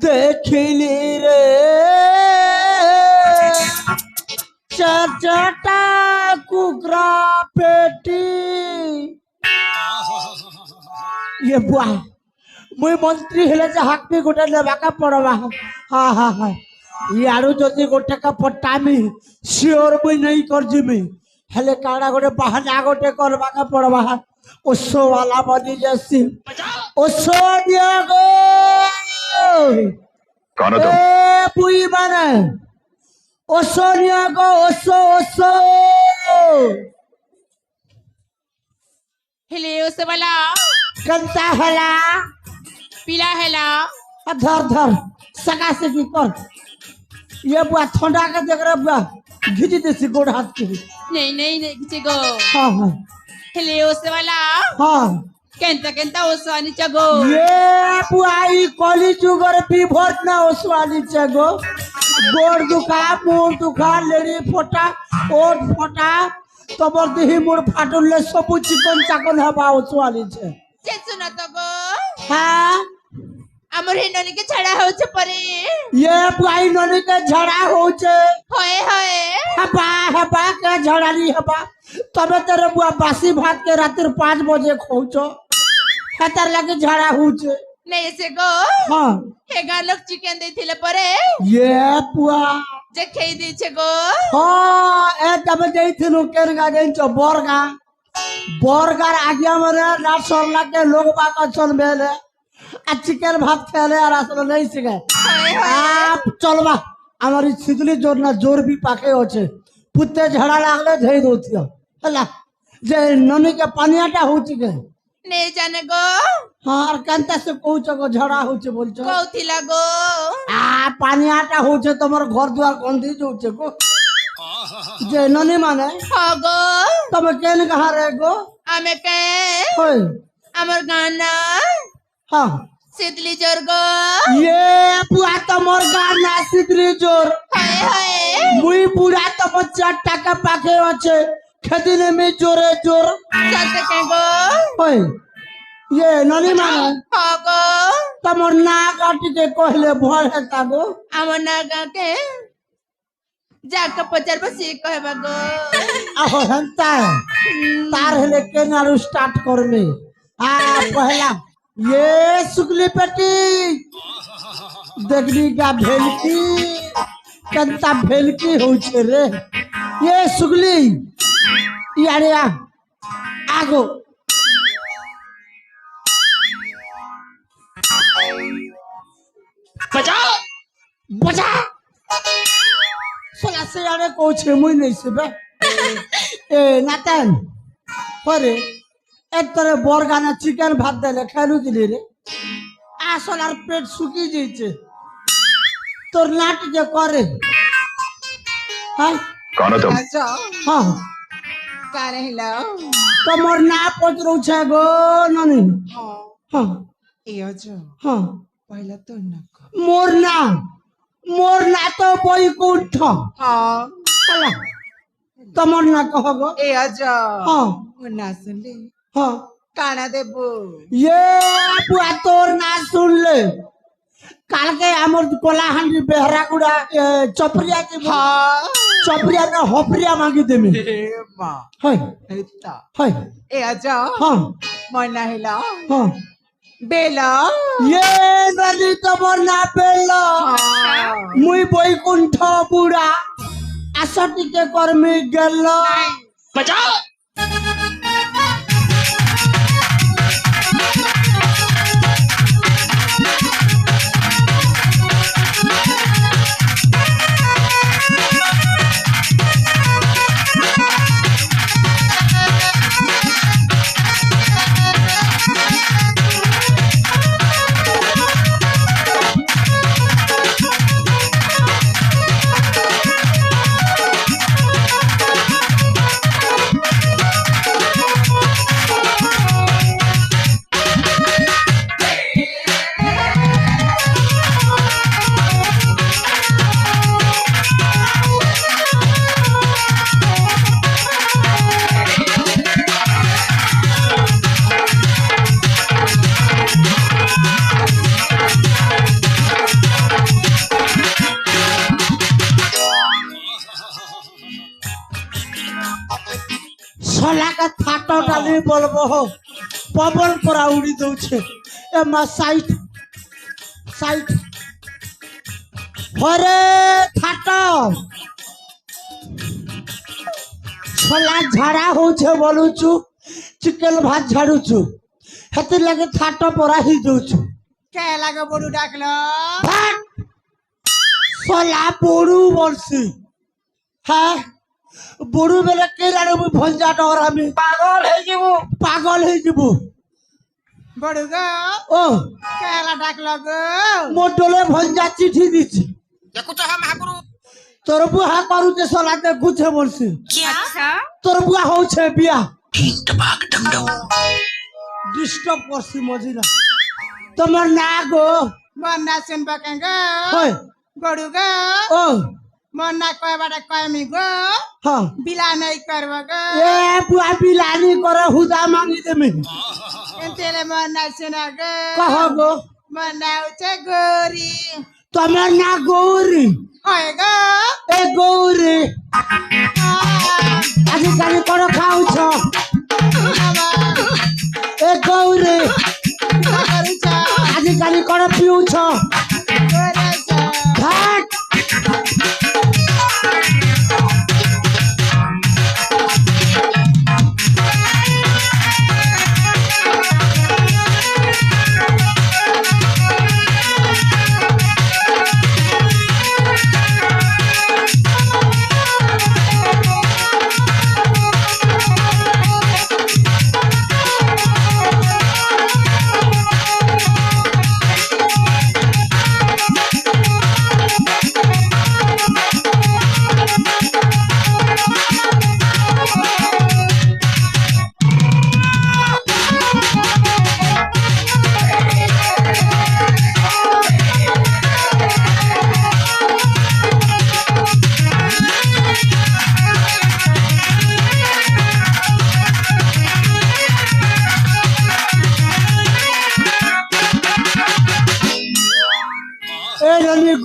देखिली रे चटा कुकरा पेटी ये बुआ मुई मंत्री हेले जे हाक भी गोटे लेबाका पड़वा हाँ हाँ हाँ यारू जदि गोटे का पट्टामी सियोर मुई नहीं कर जिमी हेले काड़ा गोटे बहाना गोटे करबाका पड़वा ओसो वाला बनी जैसी ओसो दिया गो कौन हो तुम? ए पुई माने ओसो दिया गो ओसो ओसो हेले उस वाला कंता हला पीला हेला धर धर सका से की कर ये बुआ ठंडा के देख रहा बुआ घिची देसी गोड़ हाथ के नहीं नहीं नहीं किसी को हाँ हाँ हेले उस वाला हाँ केंता केंता उस वाली चगो ये बुआ ई कॉली जुगर पीभर ना ओसवाली चगो गोड़ दुखा मुंह दुखा लेडी फोटा ओठ फोटा तबर देही मोर फाटुले सब चिकन चाकन हवा ओसवाली छे जे सुना तो गो हाँ हमर हिंडनी के छड़ा हो छ परे ये बुआई ननी के झड़ा हो छे होए होए हबा हबा के झड़ाली हबा तबे तेरे बुआ बासी भात के रातिर 5 बजे खोचो हेतर लगे झड़ा हुचे नहीं से गो हाँ हे गा लोग चिकन दे थिले परे ये बुआ जे खेई दी छे गो हाँ ए तबे देई थिनु केन गा देन छ बरगार आज्ञा मरे ना सरला के लोग बाका चल बेले आ चिकन भात खेले আর আসলে नहीं सिखे आप चलबा हमारी शीतली जोर ना जोर भी पाके होचे पुत्ते झड़ा लागले धई दोथियो हला जे ननी के पानियाटा होची के नहीं जाने गो हां और कांता से कहूच को झड़ा होचे बोलछ कहथिला गो आ पानियाटा होचे तमर घर दुआर गंधी जोचे को जे ननी माने हां गो तमे केन कहा रे गो आमे के होय हमर गाना हां शीतली जोर गो ये बुआ तमर गाना शीतली जोर हाय हाय मुई बुढ़ा तो 4 টাকা पाके আছে खेदिने में जोरे जोर चलते के गो होय ये ननी माने हां गो तमर ना काटी के कहले भर हेता गो हमर ना गा के जाके पचार बसी कहबा गो आहो हंता तार हेले के नारु स्टार्ट करमे आ पहला ये सुगली पेटी देखनी का भेलकी कंता भेलकी हो छे रे ये सुगली यारे आगो बजा बजा सोला से यारे को छे मुई नहीं से बे ए नातन परे एक तरह बरगाना चिकन भात देले खालू दिली रे आ सोलार पेट सुकी जाइछे तोर नाट जे करे हां कौन हो तुम? अच्छा हां का रहला तमर ना पचरौ छे गो ननी हां हां ए अच्छा हां पहला तो ना मोर ना तो बैकुंठ हां हला तमर ना कह गो ए अच्छा हां ना सुन ले हां काना देबो ये बुआ तोर ना सुन ले काल के हमर कोलाहांडी बेहरागुड़ा चपरिया के हां चपरिया ना होपरिया मांगी देमी ए मां हाय हेता हाय ए अच्छा हां मना हेला हां बेला ये नदी तमर ना पेलो हां मुई बैकुंठ बुड़ा आसटी के कर्मी गेलो बजा खाली बोलबो हो पवन पर उड़ी दउछे ए मा साइट साइट हरे थाटा छला झाड़ा होछे बोलुछु चिकन भात झाड़ुछु हेतिर लगे थाटा परा ही दउछु কে লাগে বড়ু ডাকলো ভাত ছলা বড়ু বলছি হ্যাঁ বড়ু বেলে কে জানো ভঞ্জা ডর আমি পাগল হয়ে যাব বড়ু গো ও কেলা ডাকলো গো মোর ডলে ভঞ্জা চিঠি দিছি তোর বুহা করুছে ছলাতে গুছে বলছি আচ্ছা তোর বুয়া হচ্ছে বিয়া ডিস্টার্ব করছি মজিরা তোমার না গো বন্যা শুনবা কেন গো হয় বড়ু গো ও বন্যা কয়বারে কয়মি গো হ্যাঁ বিলা নাই করব গো এ বুয়া বিলানি করে হুদা মাগি দেমি এতেলে বন্যা শুনা গো কহ গো বন্যা হচ্ছে গরি তোমার না গৌরী হয় গো এ গৌরী আজিকালি করে খাওছ এ গৌরী আজিকালি করে পিউছ ঘাট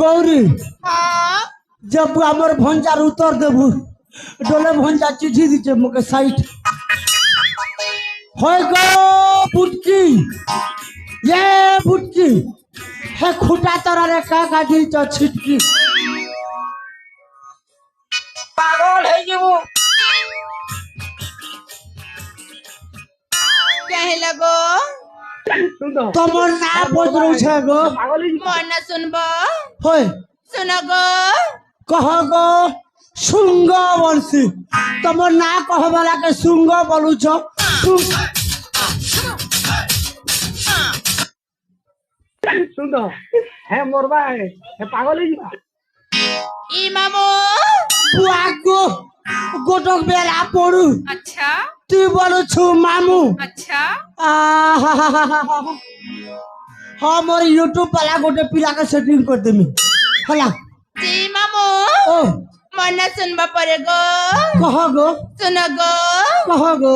गौरी जब आमर भंजार उतर देबू डोले भंजा चिट्ठी दीचे मुके साइट होय गो बुटकी ये बुटकी हे खुटा तोरा रे का गाड़ी च छिटकी पागल है जेबू कहे लगो तमर ना बजरौ छे गो मन सुनबो होय सुनो गो कह गो सुंग बोलसी तमर ना कहबला के सुंग बोलू छ सुन हे मोरबा हे पागल ही ई मामो बुआको गोटक बेला पड़ू अच्छा তুই বলছু মামু अच्छा हाँ मोर यूट्यूब वाला गोटे पिला के सेटिंग कर देमी हला जी मामो ओ मन सुनबा परे गो कह गो सुनो गो कह गो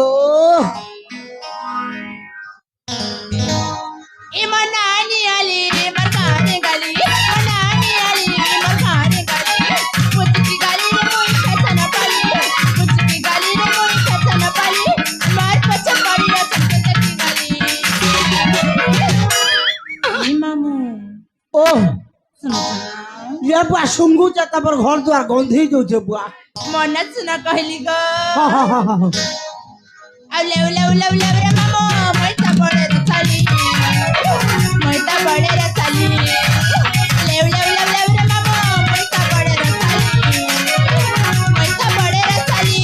ई मनानी आली मरकाने गाली मनानी आली मरकाने गाली मुझकी गाली रे मोई खतना पाली मुझकी गाली रे मोई खतना पाली मार पछा पड़ी रे संकट की गाली ई मामू ओ सुनो ये बुआ सुंगू जाता पर घर द्वार गंधी जो छे बुआ मन सुना कहली गो हाँ हाँ हाँ हाँ औले औले औले औले रे मामो मैता बड़े रे थाली मैता बड़े रे थाली ले औले औले औले रे मामो मैता बड़े रे थाली मैता बड़े रे थाली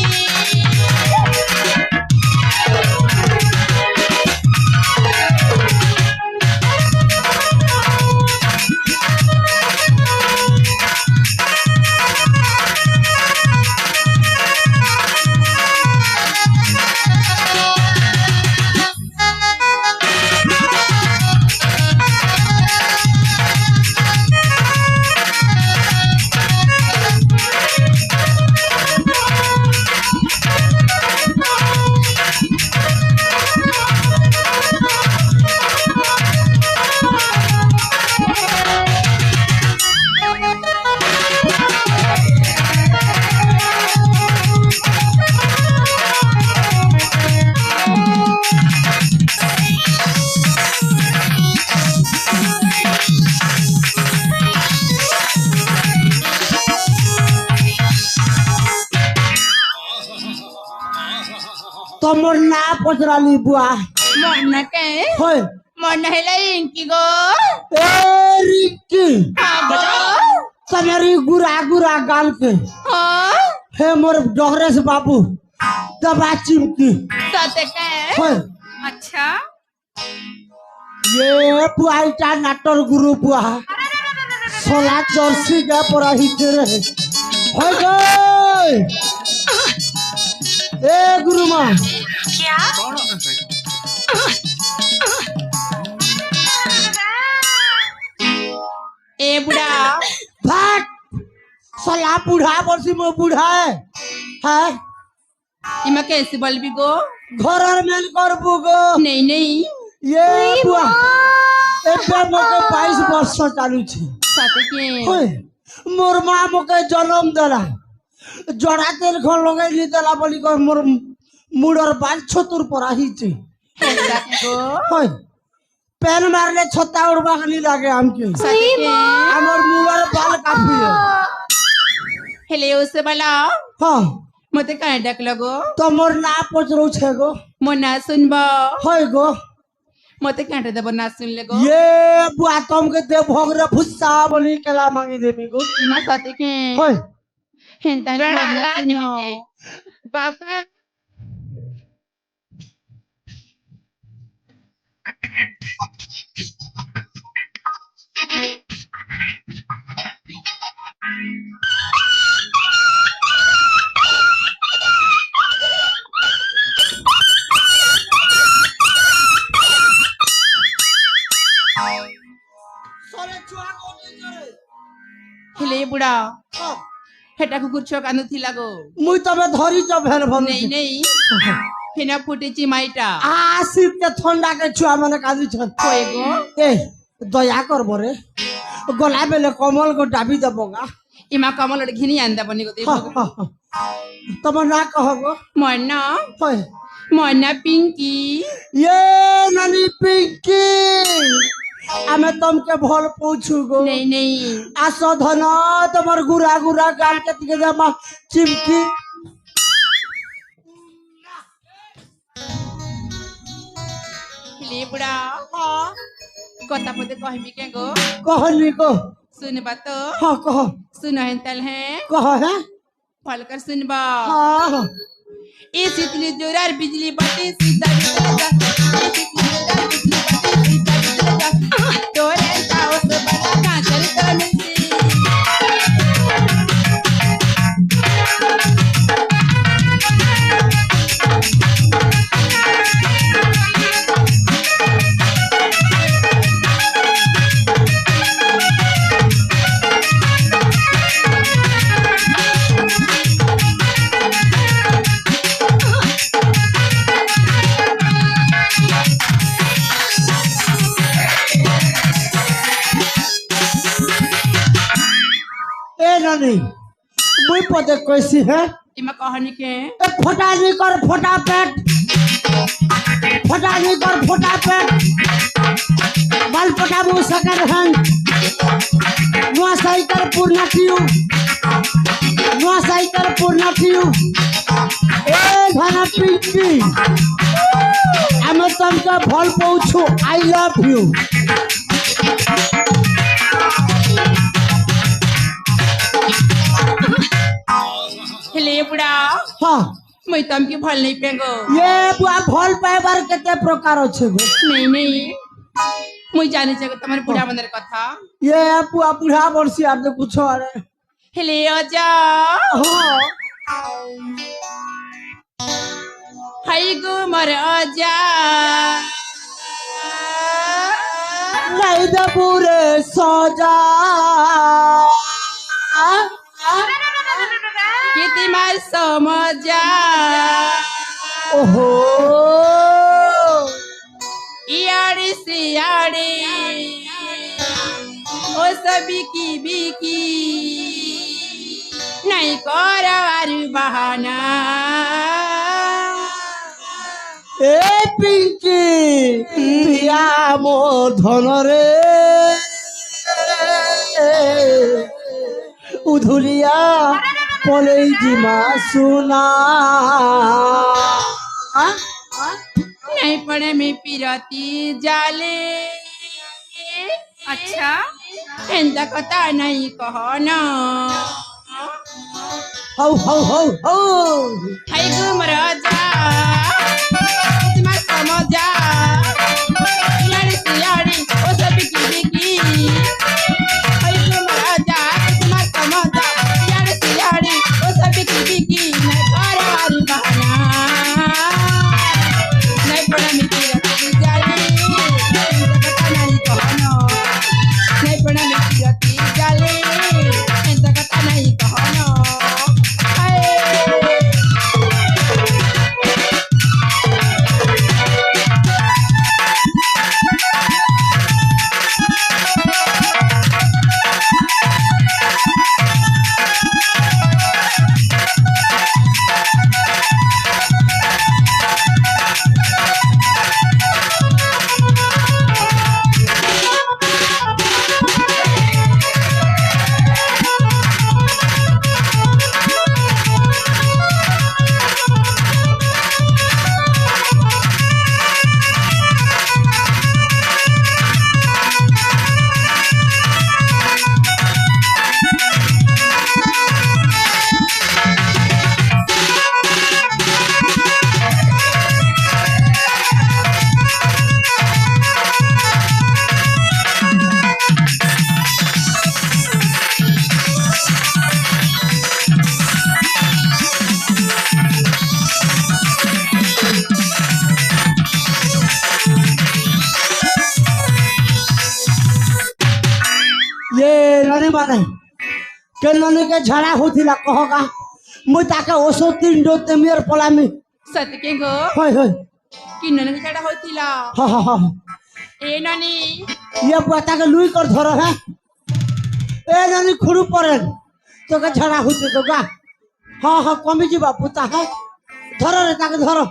তোমার না পচরালি বুয়া মন কে হয় মন হেলে ইনকি গো এ রিকি তোমারি গুরা গুরা গাল के हाँ हे मोर डोहरेस बाबू दबा चिमकी सते के হয় अच्छा ये पुआइटा नाटर गुरु पुआ सोला जर्सी का परा हिचरे হয় गई ए गुरु मां ए बुढ़ा भाग सोला बूढ़ा बरसी मो बूढ़ा है इमा कैसे बोलबी गो घरर मेल करबू गो नहीं नहीं ये बुआ एबे मोके 22 वर्ष चालू छी सते के होय मोर मां मोके जन्म देला जड़ा तेल खन लगाई देला बोली कर मोर मुडर बाल छतुर परा हिची हेला गो होय पेन मारले छत्ता उड़बा खाली लागे हमके सते के हमर मुडर बाल काफी है हेले उसे बोला हां मते काहे डक लगो तो मोर ना पचरो छे गो मोना सुनबो होय गो मते काहे देबो ना सुन ले गो ये बुआ तुमके दे भोगरे फुस्सा बनी केला मांगी देबी गो इमा सते के होय हेंता ना सुनो बाबा सोरे चुआ को करे हेले बुढ़ा हां हेटा कुकुर छो कानु थिला गो मुई तबे धरी च भेल भन नहीं नहीं फेना फुटे चिमाइटा आसित के ठंडा के छुआ माने काजी छन होए गो ए दया कर बरे गला बेले कमल को डाबी दबोगा इमा कमल घिनी आंदा बनी गो हां देबो हां तब ना कहबो मन्ना होय मन्ना पिंकी ये नानी पिंकी आमे तुमके भल पूछू गो नहीं नहीं आसो धन तमर गुरा गुरा गाल के तिके जमा चिमकी हेले बुढ़ा कता पते कहबी के गो कहनी को सुन बात हां कह सुन हेंतल है कह है फल कर सुनबा हां ए शीतली जोरार बिजली बत्ती सीधा बिजली जा ए शीतली जोरार बिजली बत्ती सीधा बिजली जा तोरे ताओ से बड़ा कांचल तो मिलती ए नानी मुई पते कैसी है इमा कहानी के ए फोटा नहीं कर फोटा पेट फोटा नहीं कर फोटा पेट बाल पटा मु सकर हन नुआ साइकर पूर्ण कियो नुआ साइकर पूर्ण कियो ए धना पिंकी हम तुमके भल पहुंचो आई लव यू हेले बुढ़ा हां मैं तमके भल नहीं पेगो ये बुआ भल पाइबार केते प्रकार अछि गो नहीं नहीं मुई जाने छे तुम्हारे बुढ़ा बंदर कथा ये बुआ बुढ़ा वर्षी आप तो कुछ अरे हेले आजा हां हाय गो मर आजा नहीं दे पूरे सजा किती मार समझा ओहो याड़ी सियाड़ी ओ सभी की बिकी नहीं कर बहाना ए पिंकी पिया मो धन रे उधुलिया पले जिमा सुना हाँ? नहीं पड़े में पिरती जाले अच्छा एंदा कथा नहीं कहो ना हौ हौ हौ हौ हाय गुमराजा तुम्हार समझा यारी सियारी ओ सब की हाय गुमराजा तुम्हार समझा यारी सियारी ओ सब की नहीं कारवारी बहाना नहीं पड़ा मिट्टी रखी जाली कथा नहीं कहना नहीं पड़ा मिट्टी रखी जाली कथा नहीं कहना ये ननी माने के ननी के झड़ा होतिला कहगा मुई ताके ओसो 3 डोज ते मेर पलामी सत्य गो होय होय कि ननक चढ़ा होतिला हा हा हा ए नानी ये पता के लुई कर धरो है ए ननी खुरु परे तो के झड़ा होते तो गा हां हां कमी जीवा पुता है धरो रे ताके धरो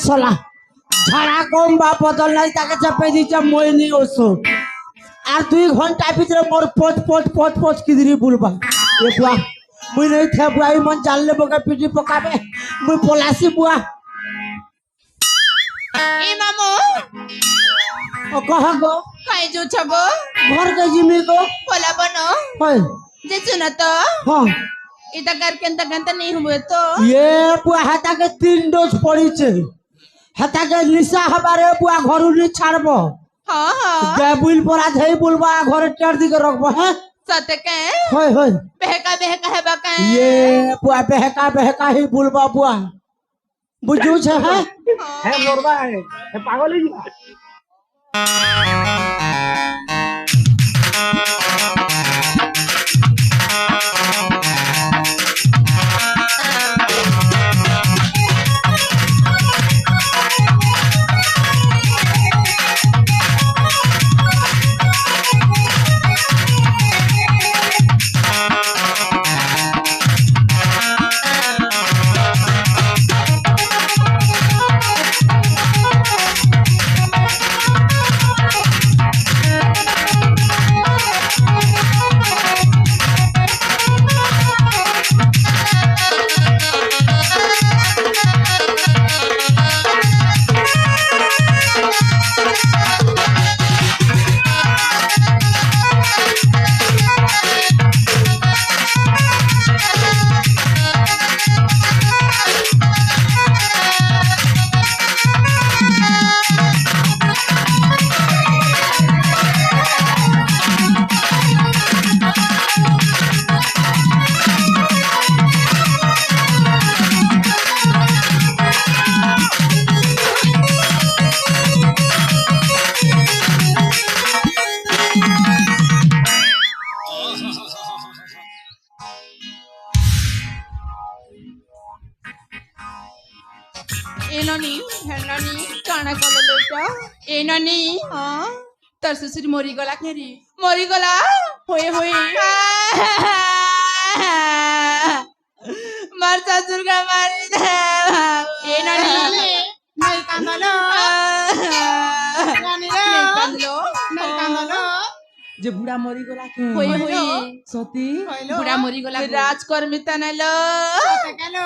চলা ঝাড়া কম বা বদল নাই তাকে চাপে দিচ্ছে মই নি ওষুধ আর 2 ঘন্টা ভিতরে মোর পট পট পট পট কি দিরি বলবা এ বুয়া মুই নাই থে বুয়া এই মন জানলে বকা পিটি পকাবে মুই পলাসি বুয়া ए मामू ও কহ গো काई जो छगो ঘর কে জিমি গো बोला बनो হয় जे सुना तो হ্যাঁ इता करके गंता नहीं हुए तो ये बुआ हाताके 3 डोज पड़ीছে हाताके निशा हबारे बुआ घरु नी छाड़बो हाँ हाँ गेबुल परा धई बोलबा घरे टेर दिके रखबो हैं सत्य के होय होय बहका बहका है बका ये बुआ बहका बहका ही बोलबा बुआ बुझू छे हैं है मोरबा है पागल ही जीवा ए नानी है नानी काना कल लोटा ए नानी हाँ तर ससुर मरी गला खेरी मरी गला होए होए मार ससुर का मारी दे ए नानी नहीं कांदलो रानी रे नहीं कांदलो नहीं कांदलो যে বুড়া মরি গলা কে होए होए সতী बुढ़ा मरी गला राजकर्मी तनालो केलो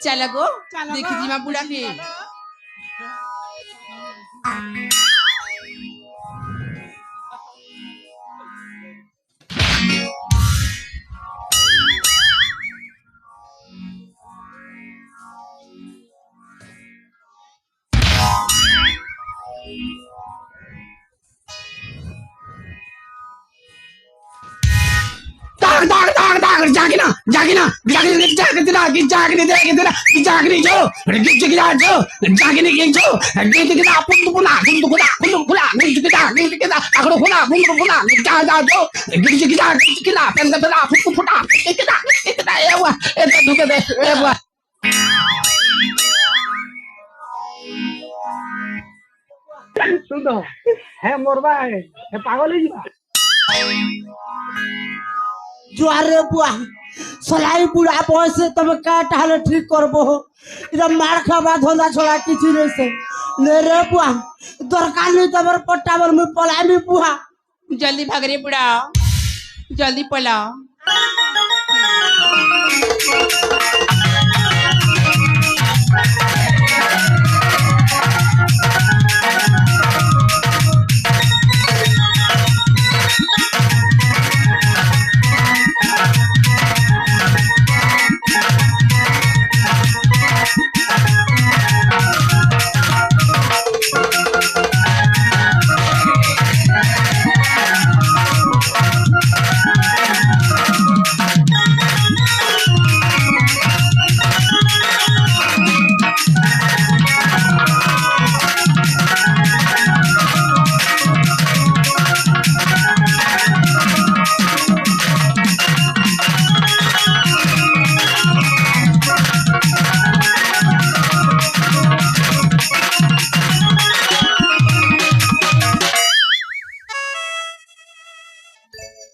चला गो देखी जीमा बुढ़ा के जागिना जागिना जागिना जागिना जागिना जागिना जागिना जो गिजगिना जो जागिना जो गिजगिना पुंदुकुला पुंदुकुला पुंदुकुला गिजगिना गिजगिना आखरो खुला पुंदुकुला जा जा जो गिजगिना गिजगिना पेंदला फुफुटा इतना इतना एवा एता दुके दे एवा सुनो है मोरबा है पागल ही जीवा जुआरे बुआ सलाई बुढ़ा बयस तब का टाले ठीक करबो इधर मार खाबा धंधा छोड़ा किछि नहीं से ले रे बुआ दरकार नहीं तबर पट्टावर में पलाई में बुआ जल्दी भाग रे बुढ़ा जल्दी पला